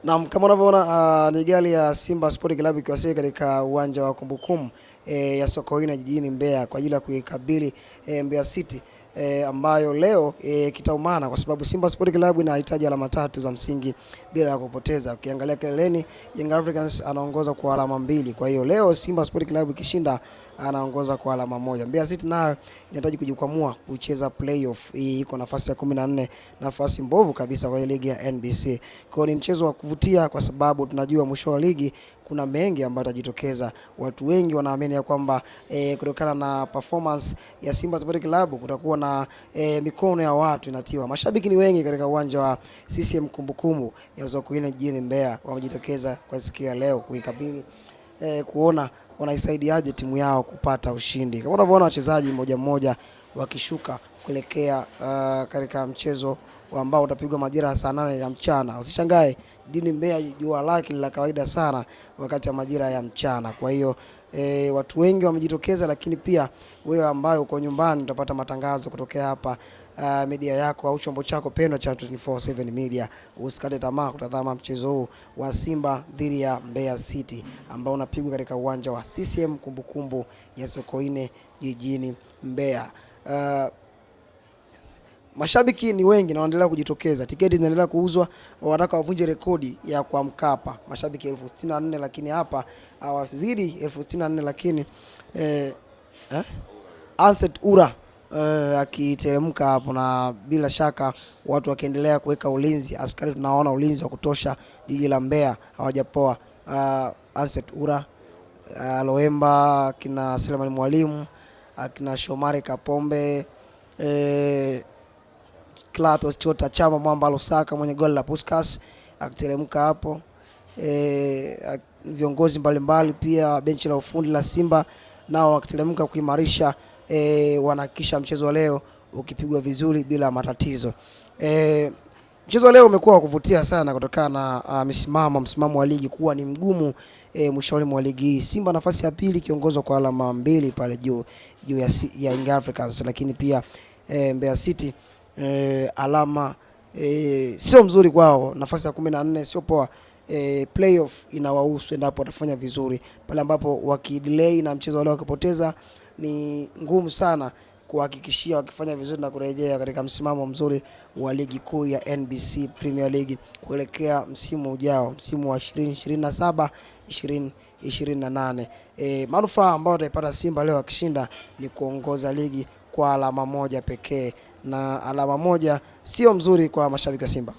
Na kama unavyoona ni gari ya Simba Sport Club ikiwasili katika uwanja wa Kumbukumbu ya Sokoine jijini Mbeya kwa ajili ya kuikabili Mbeya City ambayo leo kitaumana kwa sababu Simba Sport Club inahitaji alama 3 za msingi bila ya kupoteza. Ukiangalia keleleni, Young Africans anaongoza kwa alama 2. Kwa hiyo leo Simba Sport Club ikishinda anaongoza kwa alama 1. Mbeya City nayo inahitaji kujikwamua kucheza playoff. Hii iko nafasi ya 14, nafasi mbovu kabisa kwa ligi ya NBC. Kwa hiyo ni mchezo wa kuvutia kwa sababu tunajua mwisho wa ligi kuna mengi ambayo yatajitokeza. Watu wengi wanaamini ya kwamba kutokana na performance ya Simba Sport Club kutakuwa na mikono ya watu inatiwa. Mashabiki ni wengi katika uwanja wa CCM Kumbukumbu ya Sokoine jijini Mbeya wamejitokeza kwa siku ya leo kuikabili kuona wanaisaidiaje timu yao kupata ushindi. Kama unavyoona wachezaji mmoja mmoja wakishuka kuelekea katika mchezo ambao utapigwa majira ya saa 8 ya mchana. Usishangae jijini Mbeya jua lake la kawaida sana wakati wa majira ya mchana. Kwa hiyo watu wengi wamejitokeza, lakini pia wewe ambaye uko nyumbani utapata matangazo kutokea hapa media yako au chombo chako pendwa cha 24/7 Media. Usikate tamaa kutazama mchezo huu wa Simba dhidi ya Mbeya City ambao unapigwa katika uwanja wa CCM Kumbukumbu ya Sokoine jijini Mbeya. Mashabiki ni wengi na wanaendelea kujitokeza. Tiketi zinaendelea kuuzwa, wanataka wavunje rekodi ya kwa Mkapa. Mashabiki 64,000 lakini hapa hawazidi 64,000 lakini Anset Ura akiteremka hapo, na bila shaka watu wakiendelea kuweka ulinzi. Askari tunaona ulinzi wa kutosha jiji la Mbeya hawajapoa. Anset Ura, Loemba, kina Selemani Mwalimu, kina Shomari Kapombe, Klatos Chota Chama Mwamba Lusaka mwenye goli la Puskas akiteremka hapo. Viongozi mbalimbali pia benchi la ufundi la Simba nao wakiteremka kuimarisha, wanahakikisha mchezo leo ukipigwa vizuri bila matatizo. Mchezo leo umekuwa wa kuvutia sana kutokana na msimamo wa ligi kuwa ni mgumu. Mwishoni mwa ligi Simba nafasi ya pili kiongozwa kwa alama 2 pale juu ya Young Africans, lakini pia Mbeya City alama sio mzuri kwao, nafasi ya 14 sio poa. Playoff inawahusu endapo watafanya vizuri. Pale ambapo wakidelay na mchezo wao wakipoteza ni ngumu sana kuhakikishia wakifanya vizuri na kurejea katika msimamo mzuri wa ligi kuu ya NBC Premier League kuelekea msimu ujao, msimu wa 2027 2028. Manufaa ambayo wataipata Simba leo akishinda ni kuongoza ligi kwa alama 1 pekee, na alama 1 sio mzuri kwa mashabiki wa Simba.